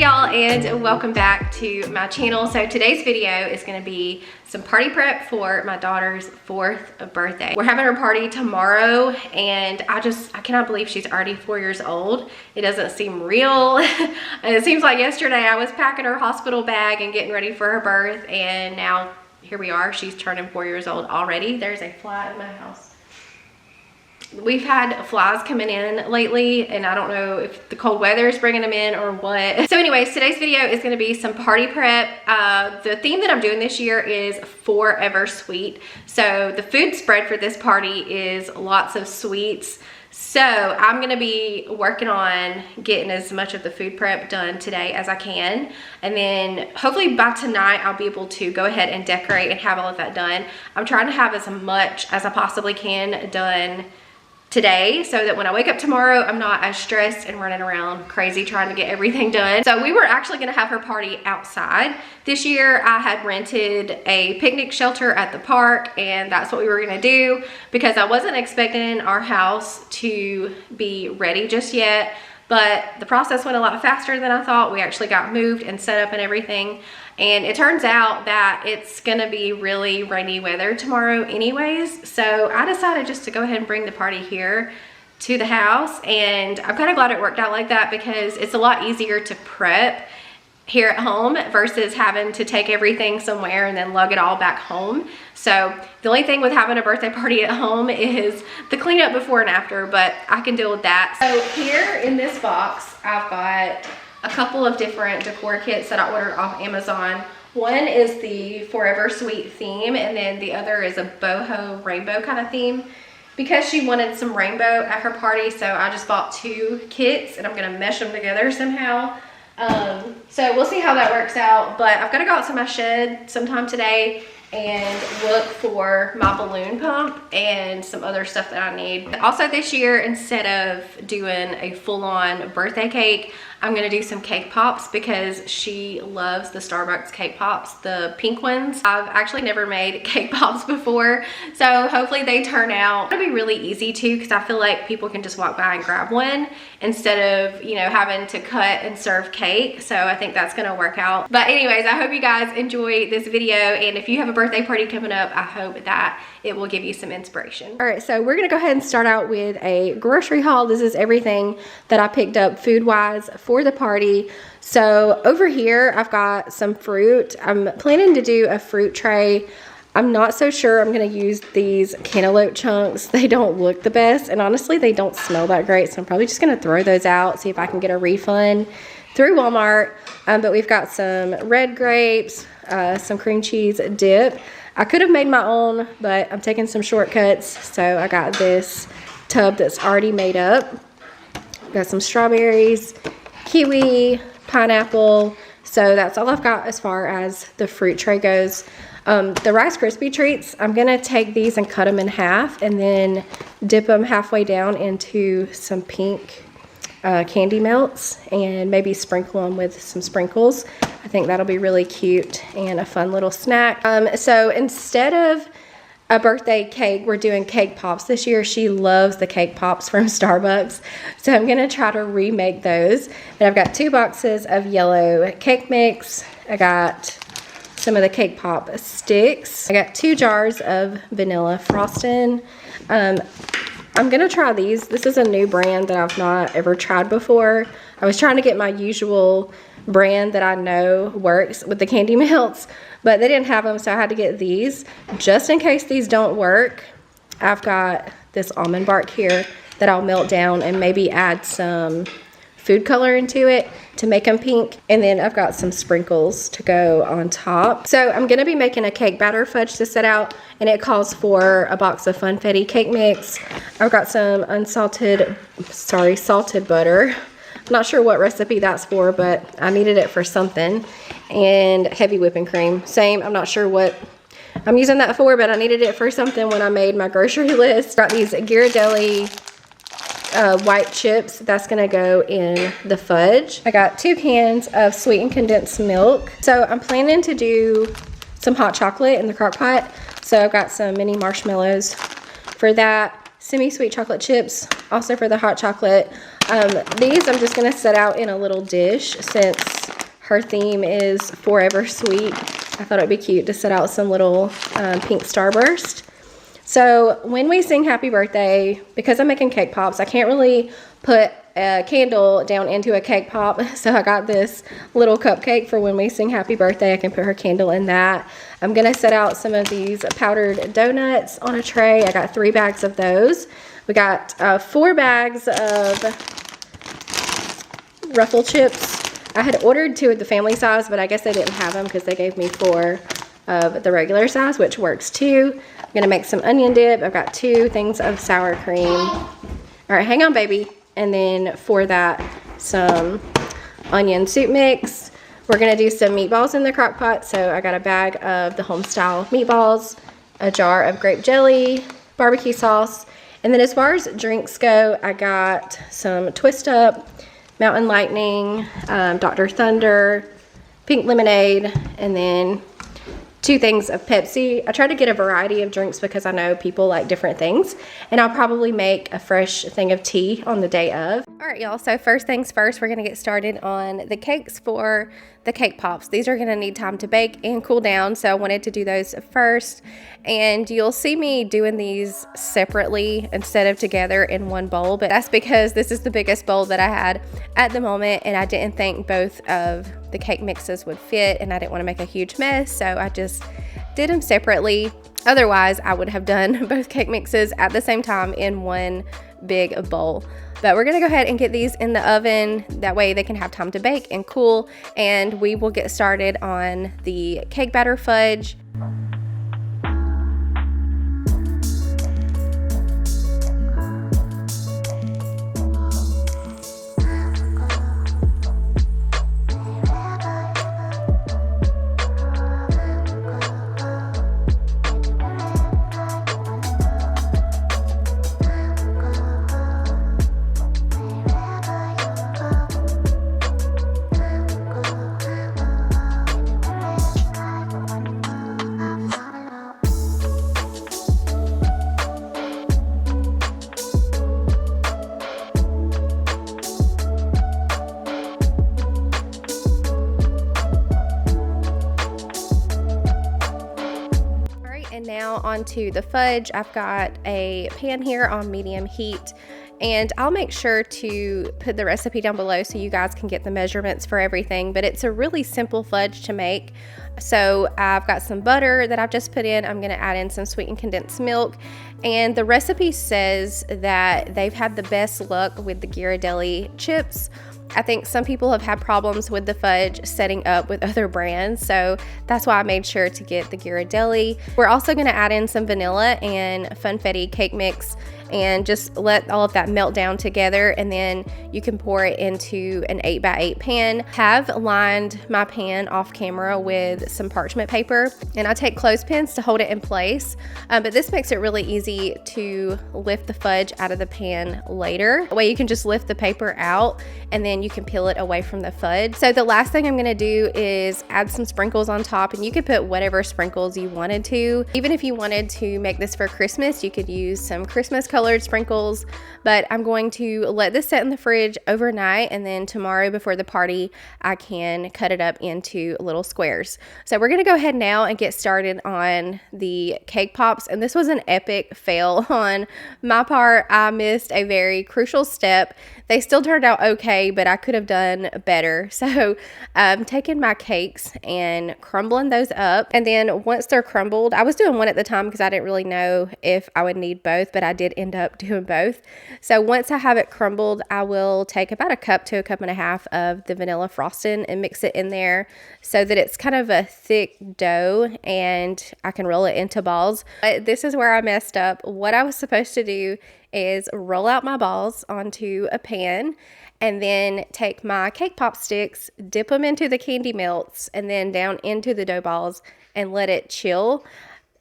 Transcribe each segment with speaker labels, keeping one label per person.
Speaker 1: y'all, and welcome back to my channel. So today's video is going to be some party prep for my daughter's 4th birthday. We're having her party tomorrow, and I cannot believe she's already 4 years old. It doesn't seem real. It seems like yesterday I was packing her hospital bag and getting ready for her birth, and now here we are. She's turning 4 years old already. There's a fly in my house. We've had flies coming in lately, and I don't know if the cold weather is bringing them in or what. So anyways, today's video is going to be some party prep. The theme that I'm doing this year is Forever Sweet. So the food spread for this party is lots of sweets. So I'm going to be working on getting as much of the food prep done today as I can. And then hopefully by tonight, I'll be able to go ahead and decorate and have all of that done. I'm trying to have as much as I possibly can done today, so that when I wake up tomorrow, I'm not as stressed and running around crazy trying to get everything done. So we were actually gonna have her party outside. This year I had rented a picnic shelter at the park, and that's what we were gonna do because I wasn't expecting our house to be ready just yet. But the process went a lot faster than I thought. We actually got moved and set up and everything. And it turns out that it's gonna be really rainy weather tomorrow anyways. So I decided just to go ahead and bring the party here to the house. And I'm kind of glad it worked out like that because it's a lot easier to prep here at home versus having to take everything somewhere and then lug it all back home. So the only thing with having a birthday party at home is the cleanup before and after, but I can deal with that. So here in this box, I've got a couple of different decor kits that I ordered off Amazon. One is the Forever Sweet theme, and then the other is a boho rainbow kind of theme. Because she wanted some rainbow at her party, so I just bought 2 kits, and I'm gonna mesh them together somehow. So we'll see how that works out, but I've got to go out to my shed sometime today and look for my balloon pump and some other stuff that I need. Also this year, instead of doing a full-on birthday cake, I'm gonna do some cake pops because she loves the Starbucks cake pops, the pink ones. I've actually never made cake pops before, so hopefully they turn out. It'll be really easy too because I feel like people can just walk by and grab one instead of, you know, having to cut and serve cake. So I think that's gonna work out. But anyways, I hope you guys enjoy this video, and if you have a birthday party coming up, I hope that it will give you some inspiration. All right, so we're gonna go ahead and start out with a grocery haul. This is everything that I picked up food-wise for the party. So over here, I've got some fruit. I'm planning to do a fruit tray. I'm not so sure I'm gonna use these cantaloupe chunks. They don't look the best, and honestly, they don't smell that great, so I'm probably just gonna throw those out, see if I can get a refund through Walmart. But we've got some red grapes, some cream cheese dip. I could have made my own, but I'm taking some shortcuts, so I got this tub that's already made up. Got some strawberries, kiwi, pineapple. So that's all I've got as far as the fruit tray goes. The Rice Krispie treats, I'm gonna take these and cut them in half and then dip them halfway down into some pink candy melts and maybe sprinkle them with some sprinkles. I think that'll be really cute and a fun little snack. So instead of a birthday cake, we're doing cake pops this year. She loves the cake pops from Starbucks, so I'm gonna try to remake those. And I've got 2 boxes of yellow cake mix. I got some of the cake pop sticks. I got 2 jars of vanilla frosting. I'm gonna try these. This is a new brand that I've not ever tried before. I was trying to get my usual brand that I know works with the candy melts, but they didn't have them, so I had to get these. Just in case these don't work, I've got this almond bark here that I'll melt down and maybe add some food color into it to make them pink. And then I've got some sprinkles to go on top. So I'm gonna be making a cake batter fudge to set out, and it calls for a box of Funfetti cake mix. I've got some salted butter. I'm not sure what recipe that's for, but I needed it for something. And heavy whipping cream. Same, I'm not sure what I'm using that for, but I needed it for something when I made my grocery list. Got these Ghirardelli white chips. That's gonna go in the fudge. I got 2 cans of sweetened condensed milk. So I'm planning to do some hot chocolate in the crock pot. So I've got some mini marshmallows for that. Semi-sweet chocolate chips, also for the hot chocolate. These I'm just gonna set out in a little dish since her theme is Forever Sweet. I thought it'd be cute to set out some little pink starburst. So when we sing happy birthday, because I'm making cake pops, I can't really put a candle down into a cake pop. So I got this little cupcake for when we sing happy birthday. I can put her candle in that. I'm gonna set out some of these powdered donuts on a tray. I got 3 bags of those. We got 4 bags of Ruffle chips. I had ordered 2 of the family size, but I guess they didn't have them because they gave me 4 of the regular size, which works too. I'm gonna make some onion dip. I've got 2 things of sour cream. All right, hang on, baby. And then for that, some onion soup mix. We're gonna do some meatballs in the crock pot. So I got a bag of the home style meatballs, a jar of grape jelly, barbecue sauce. And then as far as drinks go, I got some Twist Up, Mountain Lightning, Dr. Thunder, pink lemonade, and then 2 things of Pepsi. I try to get a variety of drinks because I know people like different things. And I'll probably make a fresh thing of tea on the day of. All right, y'all. So first things first, we're going to get started on the cakes for the cake pops. These are going to need time to bake and cool down. So I wanted to do those first. And you'll see me doing these separately instead of together in one bowl. But that's because this is the biggest bowl that I had at the moment. And I didn't think both of the cake mixes would fit. And I didn't want to make a huge mess. So I just did them separately. Otherwise, I would have done both cake mixes at the same time in one big bowl. But we're gonna go ahead and get these in the oven. That way they can have time to bake and cool. And we will get started on the cake batter fudge. And now onto the fudge. I've got a pan here on medium heat, and I'll make sure to put the recipe down below so you guys can get the measurements for everything. But it's a really simple fudge to make. So I've got some butter that I've just put in. I'm going to add in some sweetened condensed milk. And the recipe says that they've had the best luck with the Ghirardelli chips. I think some people have had problems with the fudge setting up with other brands, so that's why I made sure to get the Ghirardelli. We're also going to add in some vanilla and funfetti cake mix and just let all of that melt down together, and then you can pour it into an 8x8 pan. Have lined my pan off camera with some parchment paper, and I take clothespins to hold it in place, but this makes it really easy to lift the fudge out of the pan later. That way you can just lift the paper out and then you can peel it away from the fudge. So the last thing I'm gonna do is add some sprinkles on top, and you could put whatever sprinkles you wanted to. Even if you wanted to make this for Christmas, you could use some Christmas colored sprinkles, but I'm going to let this set in the fridge overnight, and then tomorrow before the party I can cut it up into little squares. So we're gonna go ahead now and get started on the cake pops, and this was an epic fail on my part. I missed a very crucial step. They still turned out okay, but I could have done better. So I'm taking my cakes and crumbling those up, and then once they're crumbled, I was doing one at the time because I didn't really know if I would need both, but I did end up doing both. So once I have it crumbled, I will take about a cup to a cup and a half of the vanilla frosting and mix it in there so that it's kind of a thick dough and I can roll it into balls. But this is where I messed up. What I was supposed to do is roll out my balls onto a pan and then take my cake pop sticks, dip them into the candy melts, and then down into the dough balls and let it chill.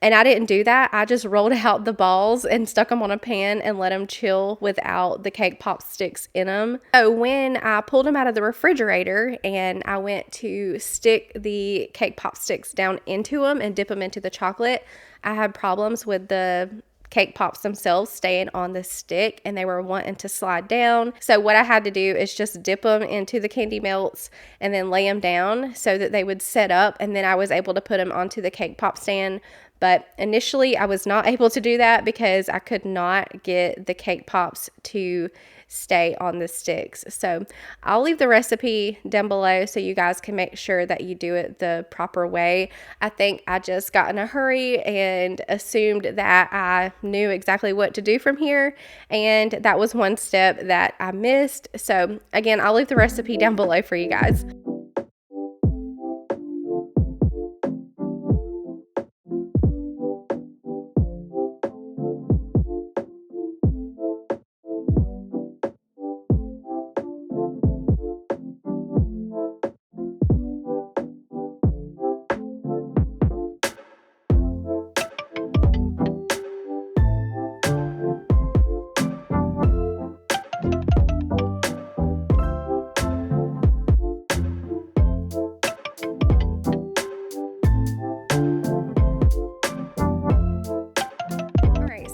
Speaker 1: And I didn't do that. I just rolled out the balls and stuck them on a pan and let them chill without the cake pop sticks in them. So when I pulled them out of the refrigerator and I went to stick the cake pop sticks down into them and dip them into the chocolate, I had problems with the cake pops themselves staying on the stick, and they were wanting to slide down. So what I had to do is just dip them into the candy melts and then lay them down so that they would set up, and then I was able to put them onto the cake pop stand. But initially I was not able to do that because I could not get the cake pops to stay on the sticks. So I'll leave the recipe down below so you guys can make sure that you do it the proper way. I think I just got in a hurry and assumed that I knew exactly what to do from here, and that was one step that I missed. So again, I'll leave the recipe down below for you guys.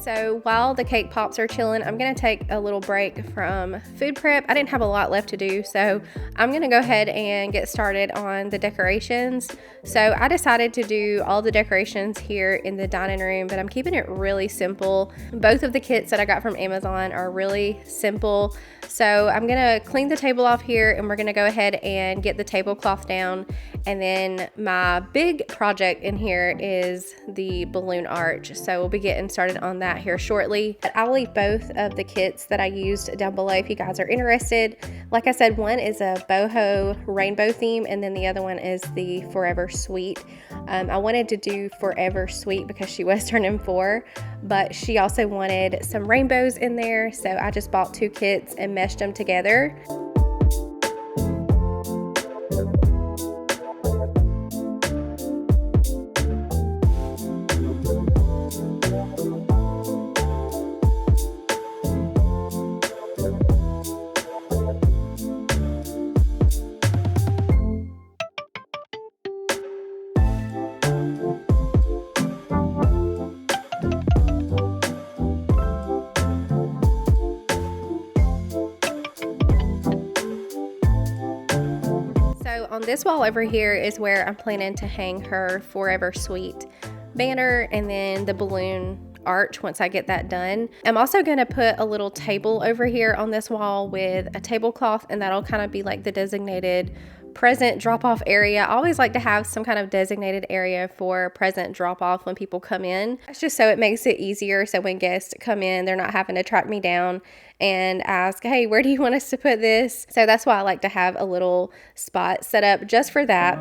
Speaker 1: So while the cake pops are chilling, I'm going to take a little break from food prep. I didn't have a lot left to do, so I'm going to go ahead and get started on the decorations. So I decided to do all the decorations here in the dining room, but I'm keeping it really simple. Both of the kits that I got from Amazon are really simple. So I'm going to clean the table off here, and we're going to go ahead and get the tablecloth down. And then my big project in here is the balloon arch. So we'll be getting started on that here shortly. But I'll leave both of the kits that I used down below if you guys are interested. Like I said, one is a boho rainbow theme, and then the other one is the Forever Sweet. I wanted to do Forever Sweet because she was turning 4, but she also wanted some rainbows in there. So I just bought 2 kits and meshed them together. On this wall over here is where I'm planning to hang her Forever Sweet banner, and then the balloon arch once I get that done. I'm also going to put a little table over here on this wall with a tablecloth, and that'll kind of be like the designated present drop-off area. I always like to have some kind of designated area for present drop-off when people come in. That's just so it makes it easier, so when guests come in, they're not having to track me down and ask, hey, where do you want us to put this? So that's why I like to have a little spot set up just for that.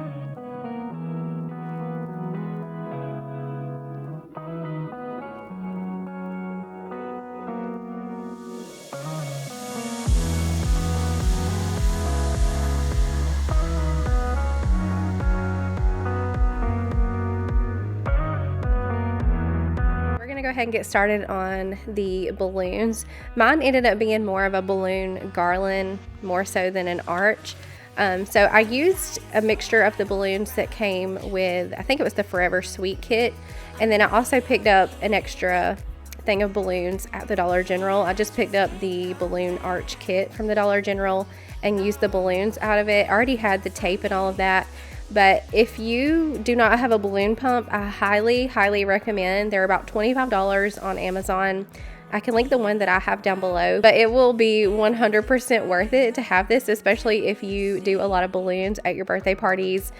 Speaker 1: Go ahead and get started on the balloons. Mine ended up being more of a balloon garland more so than an arch. So I used a mixture of the balloons that came with, I think it was the Forever Sweet kit, and then I also picked up an extra thing of balloons at the Dollar General. I just picked up the balloon arch kit from the Dollar General and used the balloons out of it. I already had the tape and all of that. But if you do not have a balloon pump, I highly recommend. They're about $25 on Amazon. I can link the one that I have down below, but it will be 100% worth it to have this, especially if you do a lot of balloons at your birthday parties.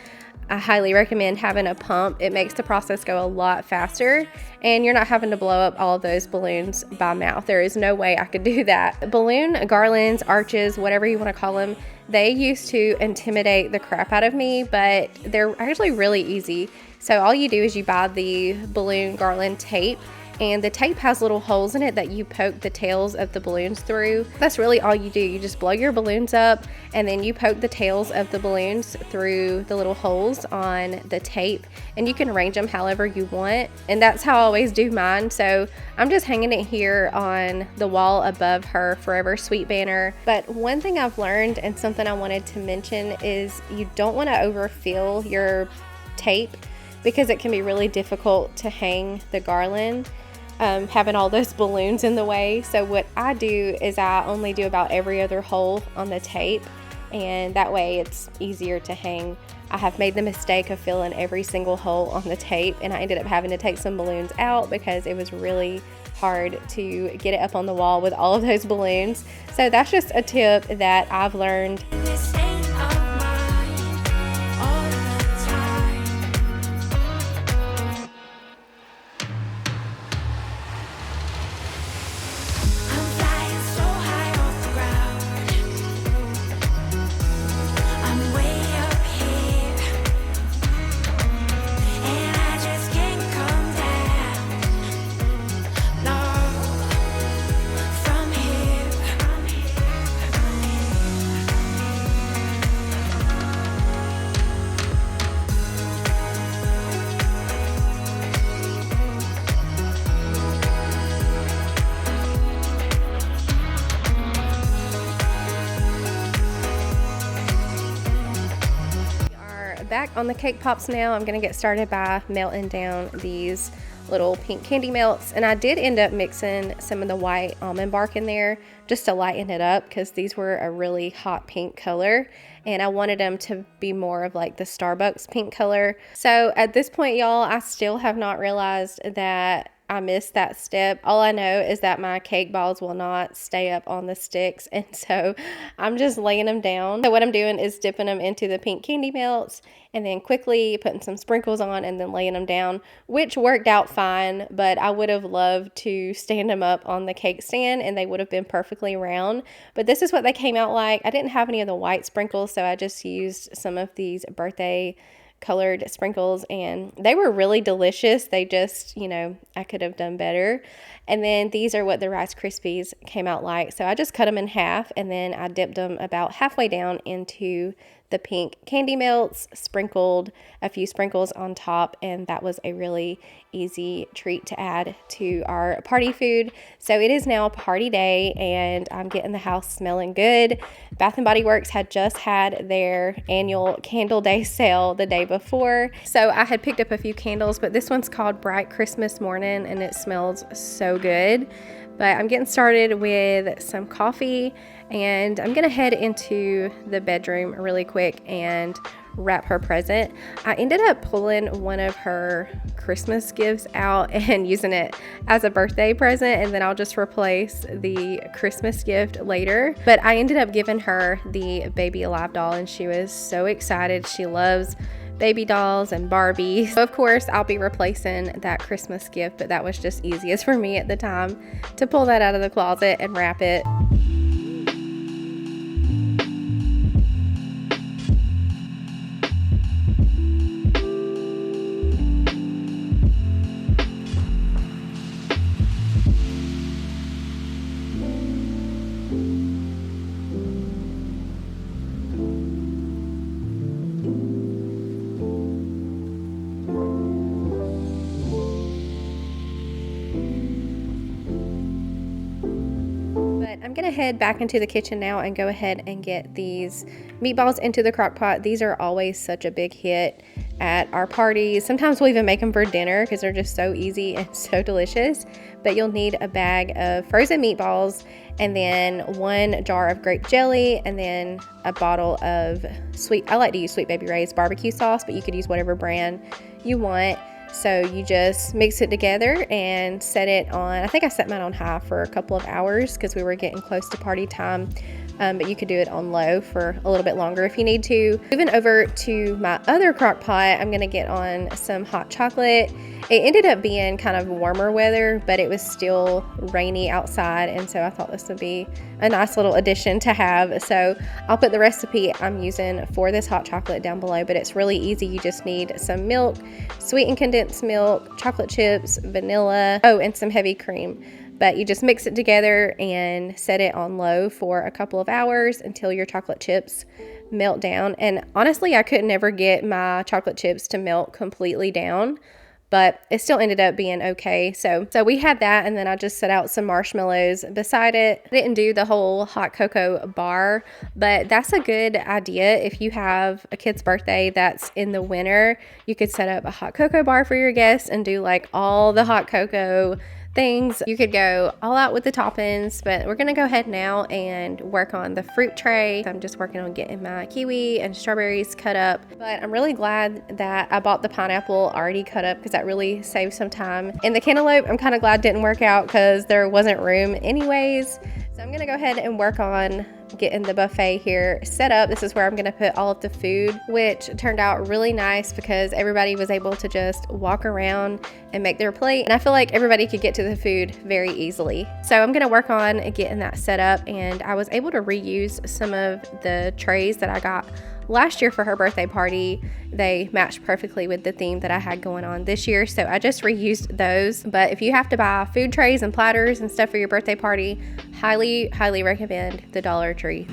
Speaker 1: I highly recommend having a pump. It makes the process go a lot faster, and you're not having to blow up all of those balloons by mouth. There is no way I could do that. Balloon garlands, arches, whatever you want to call them, they used to intimidate the crap out of me, but they're actually really easy. So all you do is you buy the balloon garland tape, and the tape has little holes in it that you poke the tails of the balloons through. That's really all you do. You just blow your balloons up, and then you poke the tails of the balloons through the little holes on the tape, and you can arrange them however you want. And that's how I always do mine. So I'm just hanging it here on the wall above her Forever Sweet banner. But one thing I've learned, and something I wanted to mention, is you don't want to overfill your tape because it can be really difficult to hang the garland. having all those balloons in the way. So what I do is I only do about every other hole on the tape, and that way it's easier to hang. I have made the mistake of filling every single hole on the tape, and I ended up having to take some balloons out because it was really hard to get it up on the wall with all of those balloons. So that's just a tip that I've learned. Back on the cake pops now. I'm gonna get started by melting down these little pink candy melts, and I did end up mixing some of the white almond bark in there just to lighten it up because these were a really hot pink color and I wanted them to be more of like the Starbucks pink color. So at this point, y'all, I still have not realized that I missed that step. All I know is that my cake balls will not stay up on the sticks, and so I'm just laying them down. So what I'm doing is dipping them into the pink candy melts and then quickly putting some sprinkles on and then laying them down, which worked out fine, but I would have loved to stand them up on the cake stand and they would have been perfectly round. But this is what they came out like. I didn't have any of the white sprinkles, so I just used some of these birthday colored sprinkles, and they were really delicious. They just, you know, I could have done better. And then these are what the Rice Krispies came out like. So I just cut them in half and then I dipped them about halfway down into the pink candy melts, sprinkled a few sprinkles on top, and that was a really easy treat to add to our party food. So it is now party day and I'm getting the house smelling good. Bath & Body Works had just had their annual candle day sale the day before. So I had picked up a few candles, but this one's called Bright Christmas Morning and it smells so good. But I'm getting started with some coffee and I'm gonna head into the bedroom really quick and wrap her present. I ended up pulling one of her Christmas gifts out and using it as a birthday present, and then I'll just replace the Christmas gift later. But I ended up giving her the Baby Alive doll and she was so excited. She loves baby dolls and Barbies. So of course I'll be replacing that Christmas gift, but that was just easiest for me at the time to pull that out of the closet and wrap it. I'm gonna head back into the kitchen now and go ahead and get these meatballs into the crock pot. These are always such a big hit at our parties. Sometimes we'll even make them for dinner because they're just so easy and so delicious. But you'll need a bag of frozen meatballs and then 1 jar of grape jelly and then a bottle of I like to use Sweet Baby Ray's barbecue sauce, but you could use whatever brand you want. So you just mix it together and set it on, I think I set mine on high for a couple of hours because we were getting close to party time. But you could do it on low for a little bit longer if you need to. Moving over to my other crock pot, I'm gonna get on some hot chocolate. It ended up being kind of warmer weather, but it was still rainy outside, and so I thought this would be a nice little addition to have. So I'll put the recipe I'm using for this hot chocolate down below, but it's really easy. You just need some milk, sweetened condensed milk, chocolate chips, vanilla, and some heavy cream. But you just mix it together and set it on low for a couple of hours until your chocolate chips melt down. And honestly, I could never get my chocolate chips to melt completely down, but it still ended up being okay. So we had that, and then I just set out some marshmallows beside it. I didn't do the whole hot cocoa bar, but that's a good idea. If you have a kid's birthday that's in the winter, you could set up a hot cocoa bar for your guests and do like all the hot cocoa things. You could go all out with the toppings, but we're gonna go ahead now and work on the fruit tray. I'm just working on getting my kiwi and strawberries cut up, but I'm really glad that I bought the pineapple already cut up because that really saved some time. And the cantaloupe, I'm kind of glad didn't work out because there wasn't room anyways. So I'm gonna go ahead and work on getting the buffet here set up. This is where I'm gonna put all of the food, which turned out really nice because everybody was able to just walk around and make their plate. And I feel like everybody could get to the food very easily. So I'm gonna work on getting that set up, and I was able to reuse some of the trays that I got last year for her birthday party. They matched perfectly with the theme that I had going on this year, so I just reused those. But if you have to buy food trays and platters and stuff for your birthday party, highly recommend the Dollar Tree.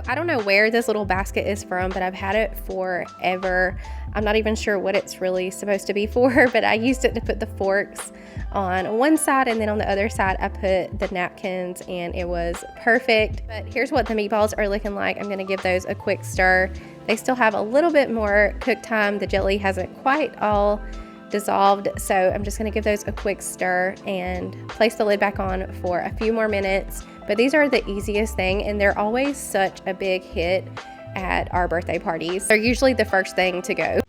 Speaker 1: I don't know where this little basket is from, but I've had it forever. I'm not even sure what it's really supposed to be for, but I used it to put the forks on one side, and then on the other side I put the napkins, and it was perfect. But here's what the meatballs are looking like. I'm gonna give those a quick stir. They still have a little bit more cook time. The jelly hasn't quite all dissolved, so I'm just gonna give those a quick stir and place the lid back on for a few more minutes. But these are the easiest thing, and they're always such a big hit at our birthday parties. They're usually the first thing to go.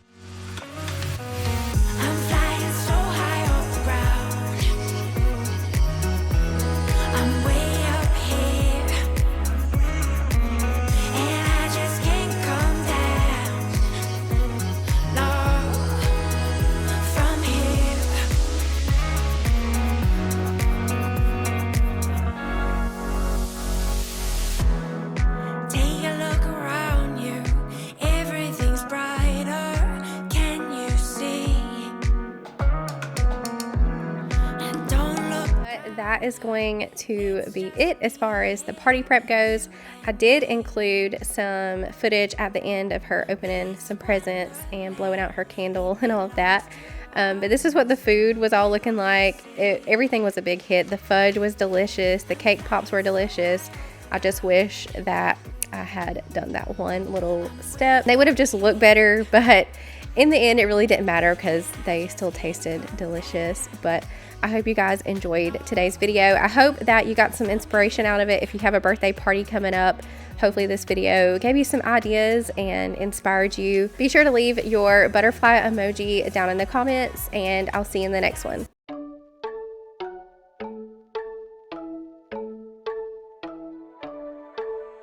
Speaker 1: That is going to be it as far as the party prep goes. I did include some footage at the end of her opening some presents and blowing out her candle and all of that. But this is what the food was all looking like. Everything was a big hit. The fudge was delicious. The cake pops were delicious. I just wish that I had done that one little step. They would have just looked better, but in the end, it really didn't matter because they still tasted delicious. But I hope you guys enjoyed today's video. I hope that you got some inspiration out of it. If you have a birthday party coming up, hopefully this video gave you some ideas and inspired you. Be sure to leave your butterfly emoji down in the comments, and I'll see you in the next one.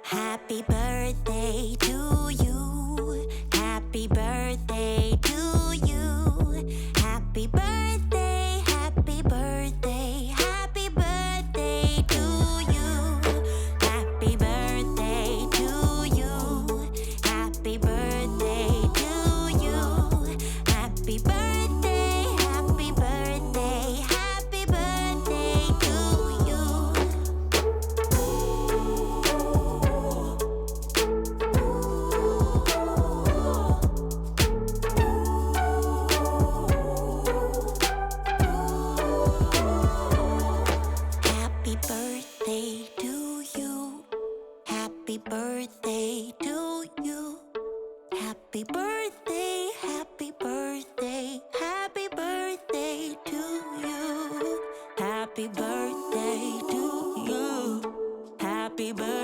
Speaker 2: Happy birthday to you. Happy birthday to you. Happy birthday, happy birthday, happy birthday to you. Happy birthday to you. Happy birthday to you. Happy birthday, happy birthday, happy birthday to you. Happy birthday to you. Happy birthday to you. Happy birthday, happy birthday, happy birthday to you. Happy birthday to you. Happy birthday.